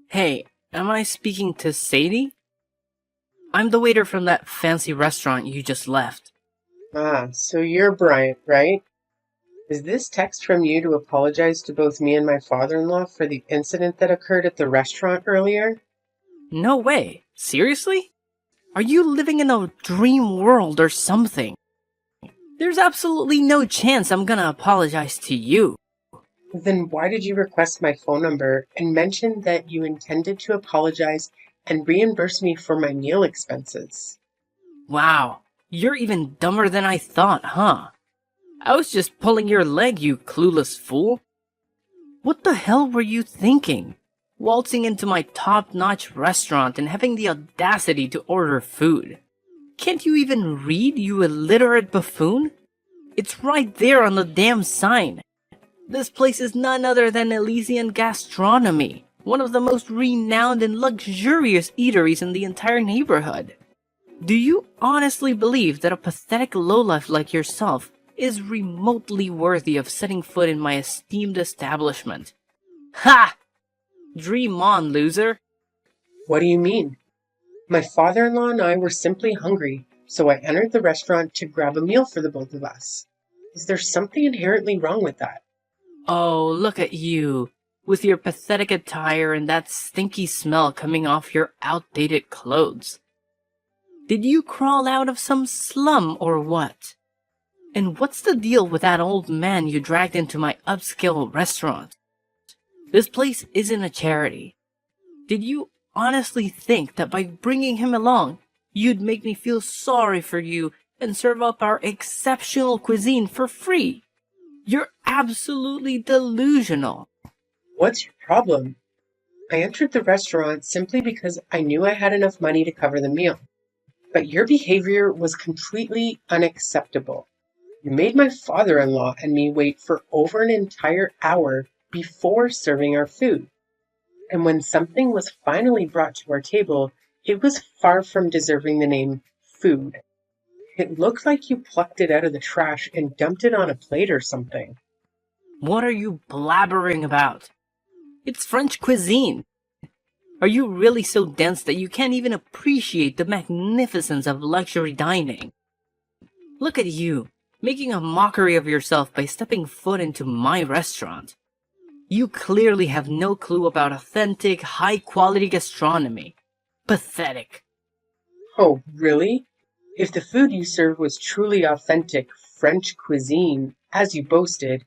Hey, am I speaking to Sadie? I'm the waiter from that fancy restaurant you just left. Ah, so you're Bryant, right? Is this text from you to apologize to both me and my father-in-law for the incident that occurred at the restaurant earlier? No way. Seriously? Are you living in a dream world or something? There's absolutely no chance I'm gonna apologize to you. Then why did you request my phone number and mention that you intended to apologize and reimburse me for my meal expenses? Wow, you're even dumber than I thought, huh? I was just pulling your leg, you clueless fool. What the hell were you thinking? Waltzing into my top-notch restaurant and having the audacity to order food. Can't you even read, you illiterate buffoon? It's right there on the damn sign. This place is none other than Elysian Gastronomy, one of the most renowned and luxurious eateries in the entire neighborhood. Do you honestly believe that a pathetic lowlife like yourself is remotely worthy of setting foot in my esteemed establishment? Ha! Dream on, loser! What do you mean? My father-in-law and I were simply hungry, so I entered the restaurant to grab a meal for the both of us. Is there something inherently wrong with that? Oh, look at you, with your pathetic attire and that stinky smell coming off your outdated clothes. Did you crawl out of some slum or what? And what's the deal with that old man you dragged into my upscale restaurant? This place isn't a charity. Did you honestly think that by bringing him along, you'd make me feel sorry for you and serve up our exceptional cuisine for free? You're absolutely delusional. What's your problem? I entered the restaurant simply because I knew I had enough money to cover the meal. But your behavior was completely unacceptable. You made my father-in-law and me wait for over an entire hour before serving our food. And when something was finally brought to our table, it was far from deserving the name food. It looked like you plucked it out of the trash and dumped it on a plate or something. What are you blabbering about? It's French cuisine. Are you really so dense that you can't even appreciate the magnificence of luxury dining? Look at you, making a mockery of yourself by stepping foot into my restaurant. You clearly have no clue about authentic, high-quality gastronomy. Pathetic. Oh, really? If the food you served was truly authentic French cuisine, as you boasted,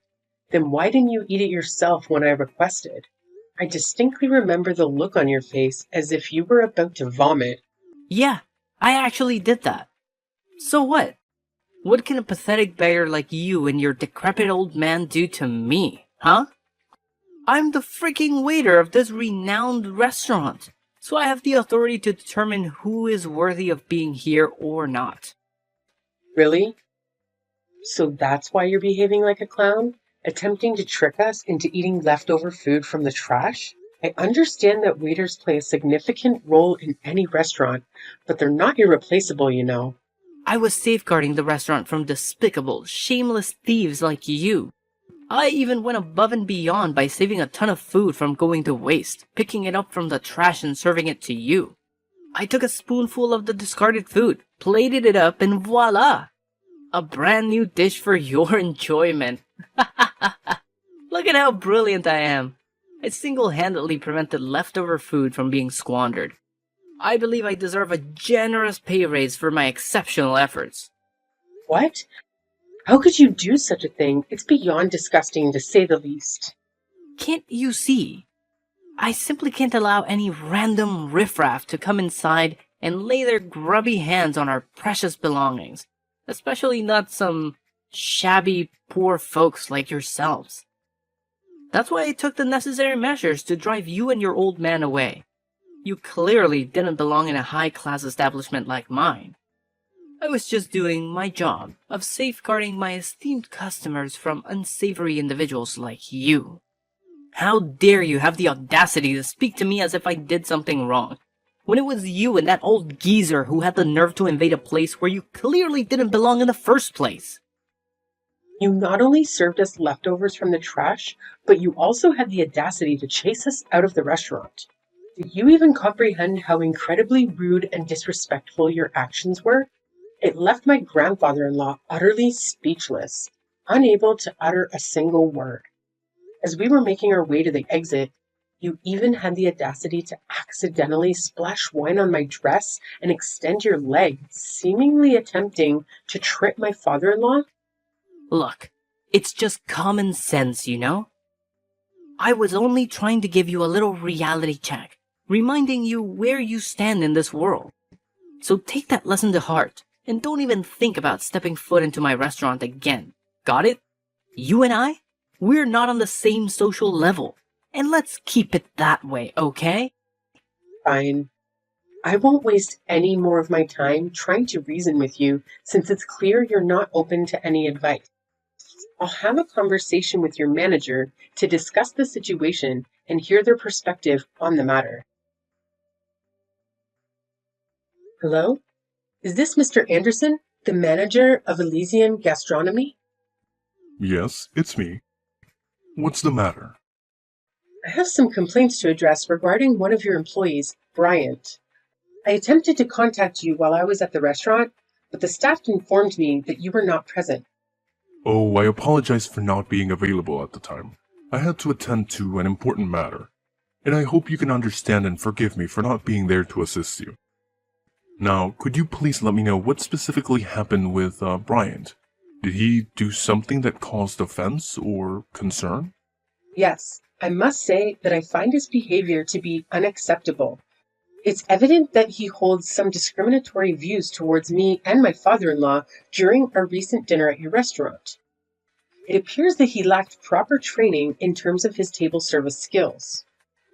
then why didn't you eat it yourself when I requested? I distinctly remember the look on your face as if you were about to vomit. Yeah, I actually did that. So what? What can a pathetic beggar like you and your decrepit old man do to me, huh? I'm the freaking waiter of this renowned restaurant, so I have the authority to determine who is worthy of being here or not. Really? So that's why you're behaving like a clown? Attempting to trick us into eating leftover food from the trash? I understand that waiters play a significant role in any restaurant, but they're not irreplaceable, you know. I was safeguarding the restaurant from despicable, shameless thieves like you. I even went above and beyond by saving a ton of food from going to waste, picking it up from the trash and serving it to you. I took a spoonful of the discarded food, plated it up, and voila! A brand new dish for your enjoyment. Look at how brilliant I am. I single-handedly prevented leftover food from being squandered. I believe I deserve a generous pay raise for my exceptional efforts. What? How could you do such a thing? It's beyond disgusting, to say the least. Can't you see? I simply can't allow any random riffraff to come inside and lay their grubby hands on our precious belongings, especially not some shabby, poor folks like yourselves. That's why I took the necessary measures to drive you and your old man away. You clearly didn't belong in a high-class establishment like mine. I was just doing my job of safeguarding my esteemed customers from unsavory individuals like you. How dare you have the audacity to speak to me as if I did something wrong, when it was you and that old geezer who had the nerve to invade a place where you clearly didn't belong in the first place? You not only served us leftovers from the trash, but you also had the audacity to chase us out of the restaurant. Do you even comprehend how incredibly rude and disrespectful your actions were? It left my grandfather-in-law utterly speechless, unable to utter a single word. As we were making our way to the exit, you even had the audacity to accidentally splash wine on my dress and extend your leg, seemingly attempting to trip my father-in-law? Look, it's just common sense, you know? I was only trying to give you a little reality check, reminding you where you stand in this world. So take that lesson to heart, and don't even think about stepping foot into my restaurant again. Got it? You and I? We're not on the same social level. And let's keep it that way, okay? Fine. I won't waste any more of my time trying to reason with you since it's clear you're not open to any advice. I'll have a conversation with your manager to discuss the situation and hear their perspective on the matter. Hello? Is this Mr. Anderson, the manager of Elysian Gastronomy? Yes, it's me. What's the matter? I have some complaints to address regarding one of your employees, Bryant. I attempted to contact you while I was at the restaurant, but the staff informed me that you were not present. Oh, I apologize for not being available at the time. I had to attend to an important matter, and I hope you can understand and forgive me for not being there to assist you. Now, could you please let me know what specifically happened with Bryant? Did he do something that caused offense or concern? Yes, I must say that I find his behavior to be unacceptable. It's evident that he holds some discriminatory views towards me and my father-in-law during our recent dinner at your restaurant. It appears that he lacked proper training in terms of his table service skills.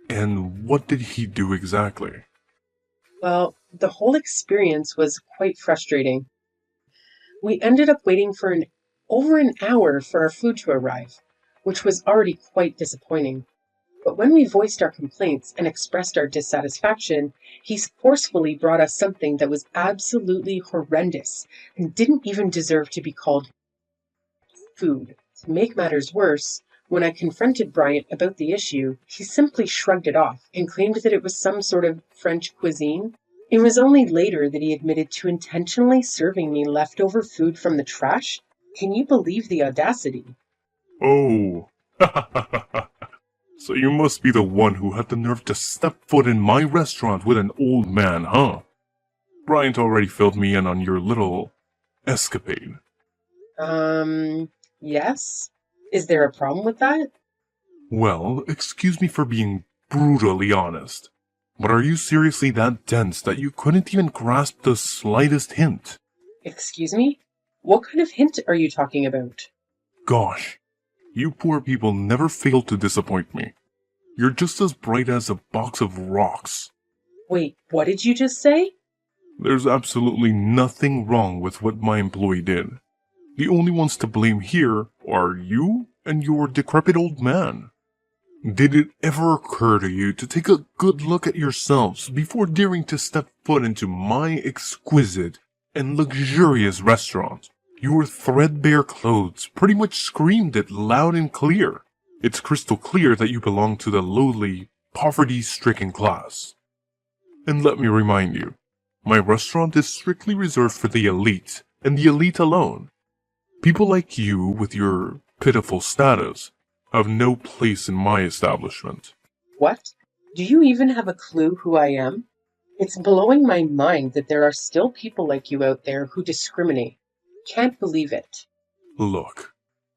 And what did he do exactly? Well, the whole experience was quite frustrating. We ended up waiting for over an hour for our food to arrive, which was already quite disappointing. But when we voiced our complaints and expressed our dissatisfaction, he forcefully brought us something that was absolutely horrendous and didn't even deserve to be called food. To make matters worse, when I confronted Bryant about the issue, he simply shrugged it off and claimed that it was some sort of French cuisine. It was only later that he admitted to intentionally serving me leftover food from the trash. Can you believe the audacity? Oh, so you must be the one who had the nerve to step foot in my restaurant with an old man, huh? Bryant already filled me in on your little escapade. Yes? Is there a problem with that? Well, excuse me for being brutally honest, but are you seriously that dense that you couldn't even grasp the slightest hint? Excuse me? What kind of hint are you talking about? Gosh, you poor people never fail to disappoint me. You're just as bright as a box of rocks. Wait, what did you just say? There's absolutely nothing wrong with what my employee did. The only ones to blame here are you and your decrepit old man. Did it ever occur to you to take a good look at yourselves before daring to step foot into my exquisite and luxurious restaurant? Your threadbare clothes pretty much screamed it loud and clear. It's crystal clear that you belong to the lowly, poverty-stricken class. And let me remind you, my restaurant is strictly reserved for the elite, and the elite alone. People like you, with your pitiful status, have no place in my establishment. What? Do you even have a clue who I am? It's blowing my mind that there are still people like you out there who discriminate. Can't believe it. Look,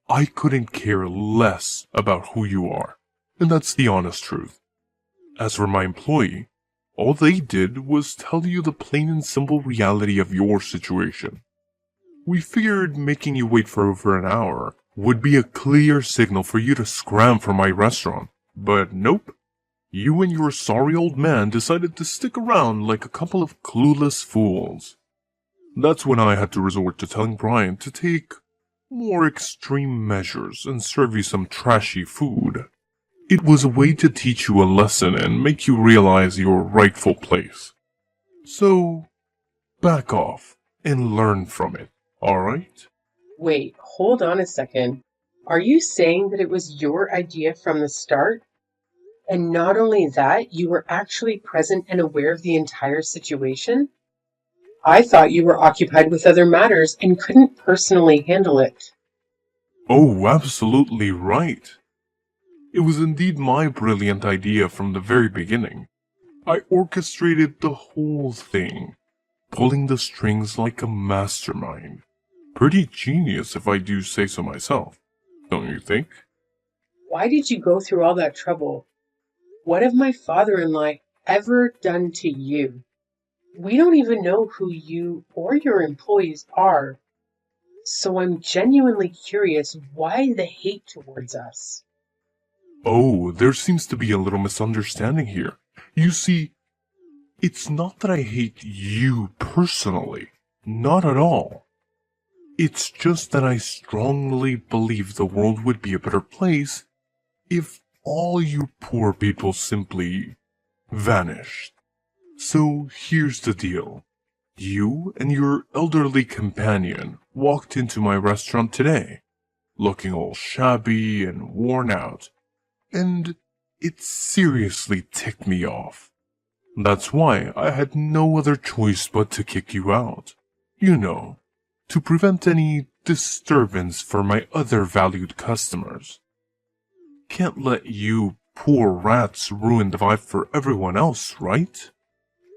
I couldn't care less about who you are, and that's the honest truth. As for my employee, all they did was tell you the plain and simple reality of your situation. We figured making you wait for over an hour would be a clear signal for you to scram from my restaurant, but nope. You and your sorry old man decided to stick around like a couple of clueless fools. That's when I had to resort to telling Brian to take more extreme measures and serve you some trashy food. It was a way to teach you a lesson and make you realize your rightful place. So, back off and learn from it, alright? Wait, hold on a second. Are you saying that it was your idea from the start? And not only that, you were actually present and aware of the entire situation? I thought you were occupied with other matters and couldn't personally handle it. Oh, absolutely right. It was indeed my brilliant idea from the very beginning. I orchestrated the whole thing, pulling the strings like a mastermind. Pretty genius if I do say so myself, don't you think? Why did you go through all that trouble? What have my father-in-law ever done to you? We don't even know who you or your employees are, so I'm genuinely curious why the hate towards us. Oh, there seems to be a little misunderstanding here. You see, it's not that I hate you personally. Not at all. It's just that I strongly believe the world would be a better place if all you poor people simply vanished. So here's the deal. You and your elderly companion walked into my restaurant today, looking all shabby and worn out, and it seriously ticked me off. That's why I had no other choice but to kick you out. You know, to prevent any disturbance for my other valued customers. Can't let you poor rats ruin the vibe for everyone else, right?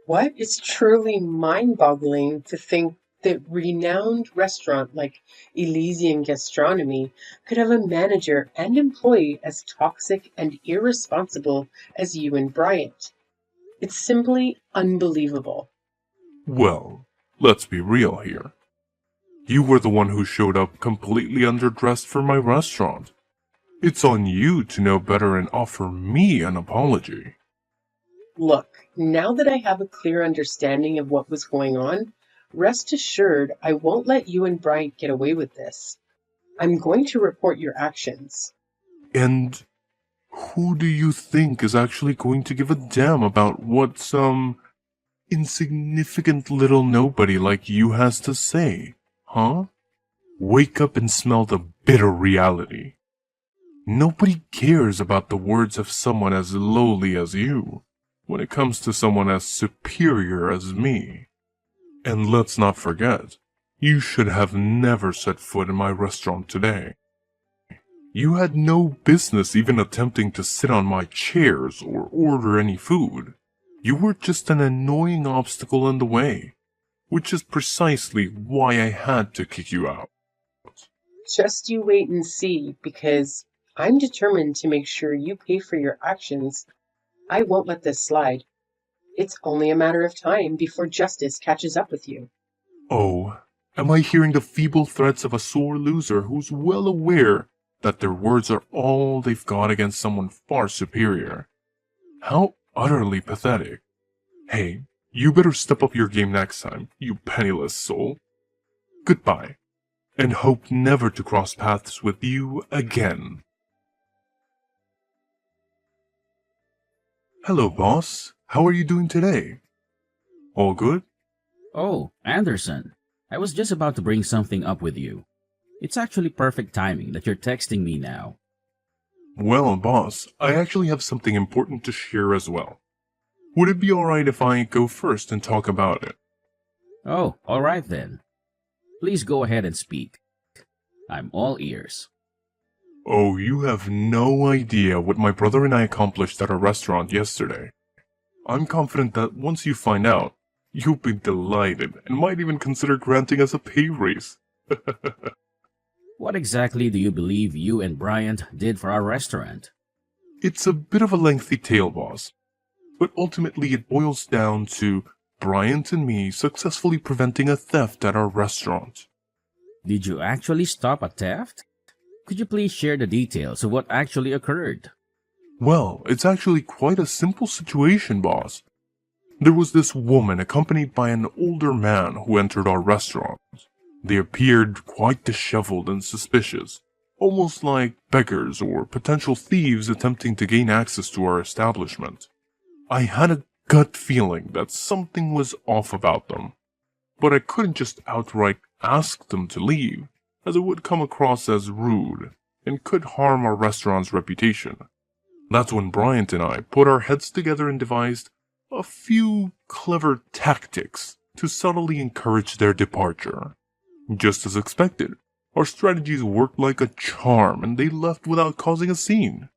What is truly mind-boggling to think that renowned restaurant like Elysian Gastronomy could have a manager and employee as toxic and irresponsible as you and Bryant. It's simply unbelievable. Well, let's be real here. You were the one who showed up completely underdressed for my restaurant. It's on you to know better and offer me an apology. Look, now that I have a clear understanding of what was going on, rest assured I won't let you and Bryant get away with this. I'm going to report your actions. And who do you think is actually going to give a damn about what some insignificant little nobody like you has to say, huh? Wake up and smell the bitter reality. Nobody cares about the words of someone as lowly as you when it comes to someone as superior as me. And let's not forget, you should have never set foot in my restaurant today. You had no business even attempting to sit on my chairs or order any food. You were just an annoying obstacle in the way, which is precisely why I had to kick you out. Just you wait and see, because I'm determined to make sure you pay for your actions. I won't let this slide. It's only a matter of time before justice catches up with you. Oh, am I hearing the feeble threats of a sore loser who's well aware that their words are all they've got against someone far superior? How utterly pathetic. Hey, you better step up your game next time, you penniless soul. Goodbye, and hope never to cross paths with you again. Hello, boss. How are you doing today? All good? Oh, Anderson, I was just about to bring something up with you. It's actually perfect timing that you're texting me now. Well, boss, I actually have something important to share as well. Would it be alright if I go first and talk about it? Oh, all right then. Please go ahead and speak. I'm all ears. Oh, you have no idea what my brother and I accomplished at our restaurant yesterday. I'm confident that once you find out, you'll be delighted and might even consider granting us a pay raise. What exactly do you believe you and Bryant did for our restaurant? It's a bit of a lengthy tale, boss, but ultimately it boils down to Bryant and me successfully preventing a theft at our restaurant. Did you actually stop a theft? Could you please share the details of what actually occurred? Well, it's actually quite a simple situation, boss. There was this woman accompanied by an older man who entered our restaurant. They appeared quite disheveled and suspicious, almost like beggars or potential thieves attempting to gain access to our establishment. I had a gut feeling that something was off about them, but I couldn't just outright ask them to leave, as it would come across as rude and could harm our restaurant's reputation. That's when Bryant and I put our heads together and devised a few clever tactics to subtly encourage their departure. Just as expected, our strategies worked like a charm and they left without causing a scene.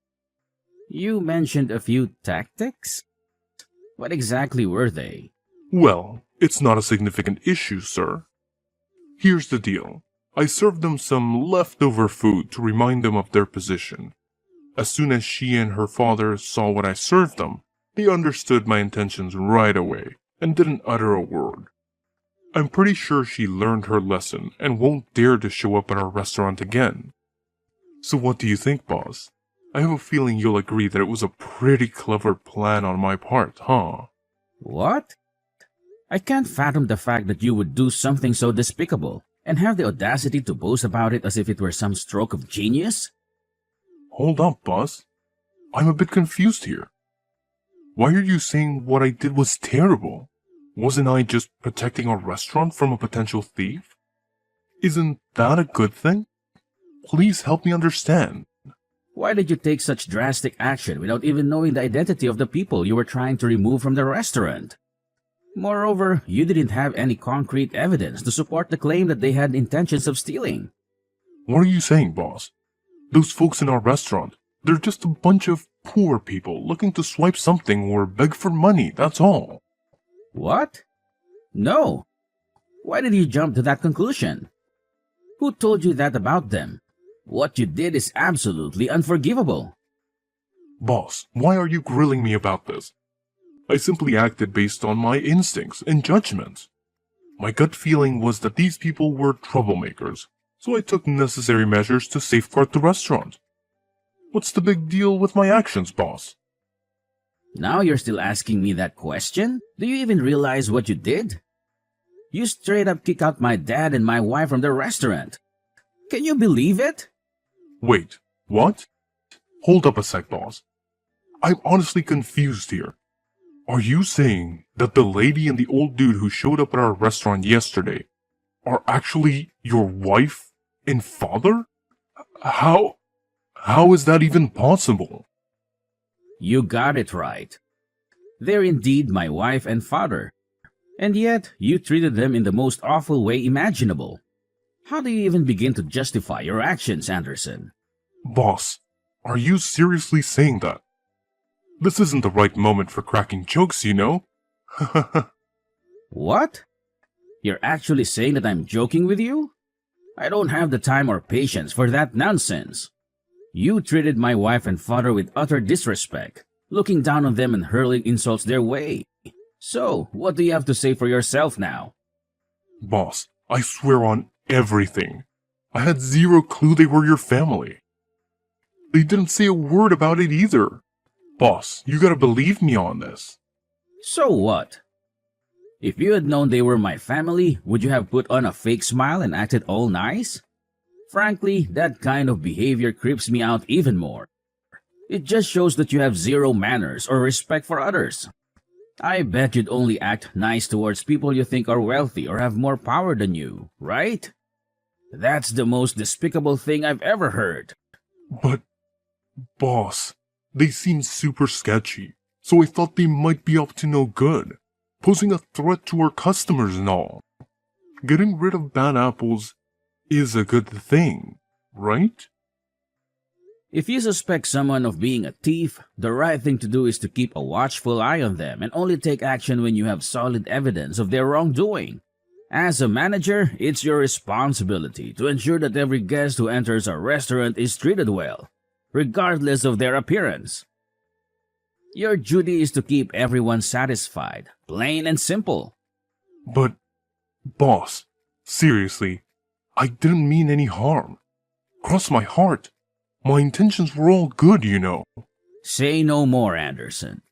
You mentioned a few tactics? What exactly were they? Well, it's not a significant issue, sir. Here's the deal. I served them some leftover food to remind them of their position. As soon as she and her father saw what I served them, they understood my intentions right away and didn't utter a word. I'm pretty sure she learned her lesson and won't dare to show up at our restaurant again. So what do you think, boss? I have a feeling you'll agree that it was a pretty clever plan on my part, huh? What? I can't fathom the fact that you would do something so despicable and have the audacity to boast about it as if it were some stroke of genius? Hold up, boss. I'm a bit confused here. Why are you saying what I did was terrible? Wasn't I just protecting our restaurant from a potential thief? Isn't that a good thing? Please help me understand. Why did you take such drastic action without even knowing the identity of the people you were trying to remove from the restaurant? Moreover, you didn't have any concrete evidence to support the claim that they had intentions of stealing. What are you saying, boss? Those folks in our restaurant, they're just a bunch of poor people looking to swipe something or beg for money, that's all. What? No. Why did you jump to that conclusion? Who told you that about them? What you did is absolutely unforgivable. Boss, why are you grilling me about this? I simply acted based on my instincts and judgments. My gut feeling was that these people were troublemakers, so I took necessary measures to safeguard the restaurant. What's the big deal with my actions, boss? Now you're still asking me that question? Do you even realize what you did? You straight up kicked out my dad and my wife from the restaurant. Can you believe it? Wait, what? Hold up a sec, boss. I'm honestly confused here. Are you saying that the lady and the old dude who showed up at our restaurant yesterday are actually your wife and father? How is that even possible? You got it right. They're indeed my wife and father. And yet, you treated them in the most awful way imaginable. How do you even begin to justify your actions, Anderson? Boss, are you seriously saying that? This isn't the right moment for cracking jokes, you know? What? You're actually saying that I'm joking with you? I don't have the time or patience for that nonsense. You treated my wife and father with utter disrespect, looking down on them and hurling insults their way. So, what do you have to say for yourself now? Boss, I swear on everything. I had zero clue they were your family. They didn't say a word about it either. Boss, you gotta believe me on this. So what? If you had known they were my family, would you have put on a fake smile and acted all nice? Frankly, that kind of behavior creeps me out even more. It just shows that you have zero manners or respect for others. I bet you'd only act nice towards people you think are wealthy or have more power than you, right? That's the most despicable thing I've ever heard. But, boss, they seem super sketchy, so I thought they might be up to no good, posing a threat to our customers and all. Getting rid of bad apples is a good thing, right? If you suspect someone of being a thief, the right thing to do is to keep a watchful eye on them and only take action when you have solid evidence of their wrongdoing. As a manager, it's your responsibility to ensure that every guest who enters our restaurant is treated well, regardless of their appearance. Your duty is to keep everyone satisfied, plain and simple. But, boss, seriously, I didn't mean any harm. Cross my heart. My intentions were all good, you know. Say no more, Anderson.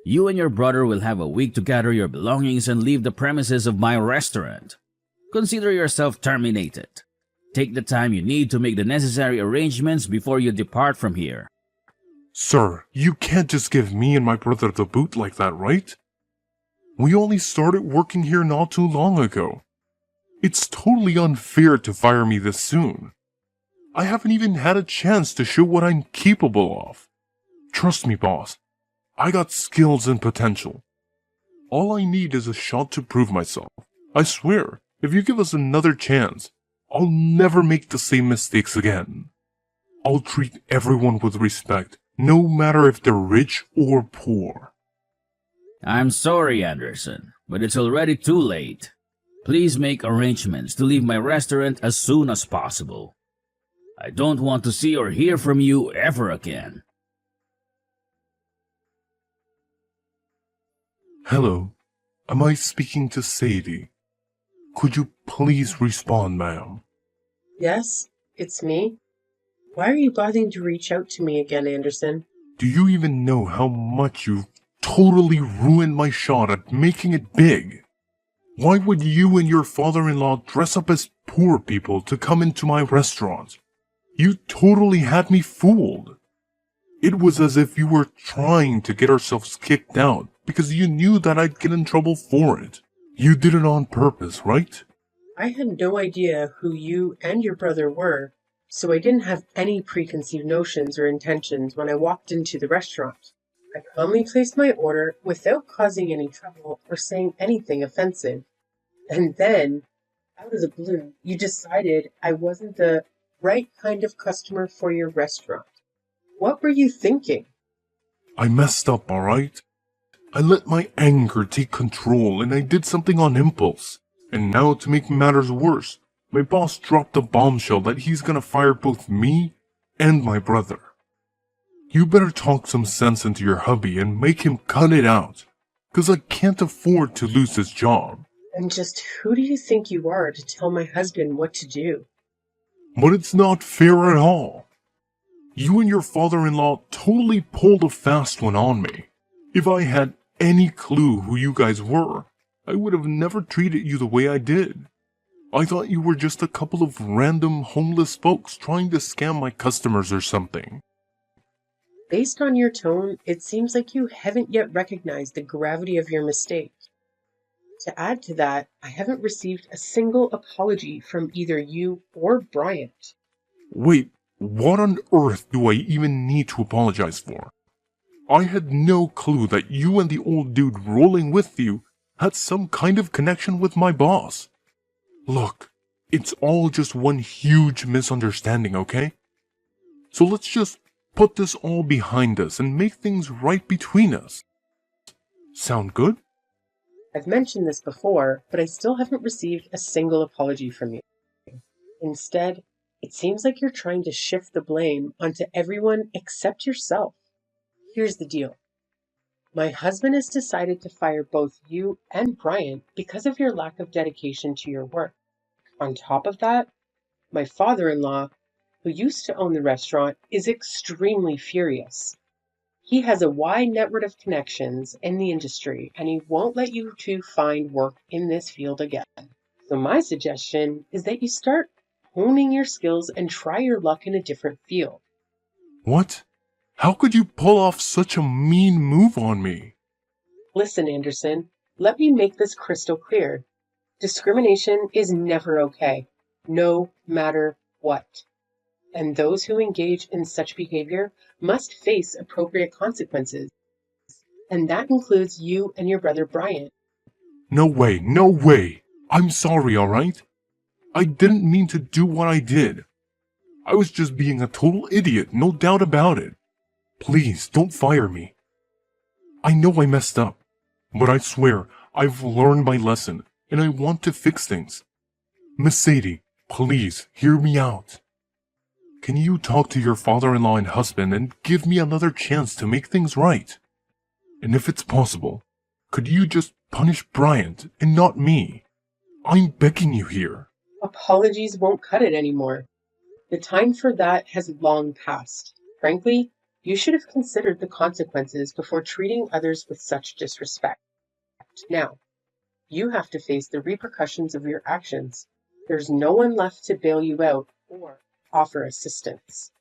You and your brother will have a week to gather your belongings and leave the premises of my restaurant. Consider yourself terminated. Take the time you need to make the necessary arrangements before you depart from here. Sir, you can't just give me and my brother the boot like that, right? We only started working here not too long ago. It's totally unfair to fire me this soon. I haven't even had a chance to show what I'm capable of. Trust me, boss. I got skills and potential. All I need is a shot to prove myself. I swear, if you give us another chance, I'll never make the same mistakes again. I'll treat everyone with respect, no matter if they're rich or poor. I'm sorry, Anderson, but it's already too late. Please make arrangements to leave my restaurant as soon as possible. I don't want to see or hear from you ever again. Hello, am I speaking to Sadie? Could you please respond, ma'am? Yes, it's me. Why are you bothering to reach out to me again, Anderson? Do you even know how much you've totally ruined my shot at making it big? Why would you and your father-in-law dress up as poor people to come into my restaurant? You totally had me fooled. It was as if you were trying to get ourselves kicked out because you knew that I'd get in trouble for it. You did it on purpose, right? I had no idea who you and your brother were, so I didn't have any preconceived notions or intentions when I walked into the restaurant. I calmly placed my order without causing any trouble or saying anything offensive. And then, out of the blue, you decided I wasn't the right kind of customer for your restaurant. What were you thinking? I messed up, alright? I let my anger take control and I did something on impulse. And now, to make matters worse, my boss dropped a bombshell that he's gonna fire both me and my brother. You better talk some sense into your hubby and make him cut it out, 'cause I can't afford to lose his job. And just who do you think you are to tell my husband what to do? But it's not fair at all. You and your father-in-law totally pulled a fast one on me. If I had any clue who you guys were, I would have never treated you the way I did. I thought you were just a couple of random homeless folks trying to scam my customers or something. Based on your tone, it seems like you haven't yet recognized the gravity of your mistake. To add to that, I haven't received a single apology from either you or Bryant. Wait, what on earth do I even need to apologize for? I had no clue that you and the old dude rolling with you had some kind of connection with my boss. Look, it's all just one huge misunderstanding, okay? So let's just put this all behind us and make things right between us. Sound good? I've mentioned this before, but I still haven't received a single apology from you. Instead, it seems like you're trying to shift the blame onto everyone except yourself. Here's the deal. My husband has decided to fire both you and Bryant because of your lack of dedication to your work. On top of that, my father-in-law, who used to own the restaurant, is extremely furious. He has a wide network of connections in the industry, and he won't let you two find work in this field again. So my suggestion is that you start honing your skills and try your luck in a different field. What? How could you pull off such a mean move on me? Listen, Anderson, let me make this crystal clear. Discrimination is never okay, no matter what. And those who engage in such behavior must face appropriate consequences. And that includes you and your brother Bryant. No way, no way. I'm sorry, alright? I didn't mean to do what I did. I was just being a total idiot, no doubt about it. Please, don't fire me. I know I messed up, but I swear I've learned my lesson, and I want to fix things. Miss Sadie, please, hear me out. Can you talk to your father-in-law and husband and give me another chance to make things right? And if it's possible, could you just punish Bryant and not me? I'm begging you here. Apologies won't cut it anymore. The time for that has long passed. Frankly, you should have considered the consequences before treating others with such disrespect. Now, you have to face the repercussions of your actions. There's no one left to bail you out or offer assistance.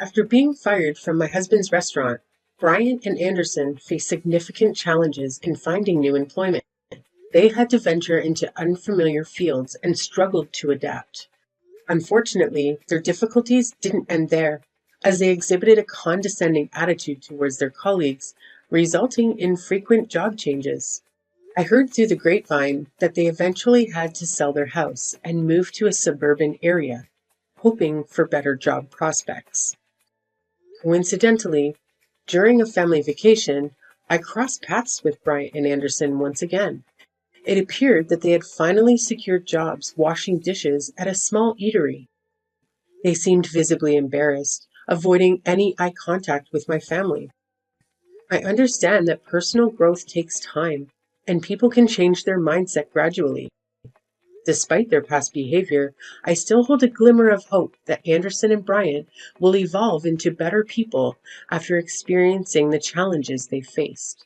After being fired from my husband's restaurant, Bryant and Anderson faced significant challenges in finding new employment. They had to venture into unfamiliar fields and struggled to adapt. Unfortunately, their difficulties didn't end there, as they exhibited a condescending attitude towards their colleagues, resulting in frequent job changes. I heard through the grapevine that they eventually had to sell their house and move to a suburban area, hoping for better job prospects. Coincidentally, during a family vacation, I crossed paths with Bryant and Anderson once again. It appeared that they had finally secured jobs washing dishes at a small eatery. They seemed visibly embarrassed, avoiding any eye contact with my family. I understand that personal growth takes time, and people can change their mindset gradually. Despite their past behavior, I still hold a glimmer of hope that Anderson and Bryant will evolve into better people after experiencing the challenges they faced.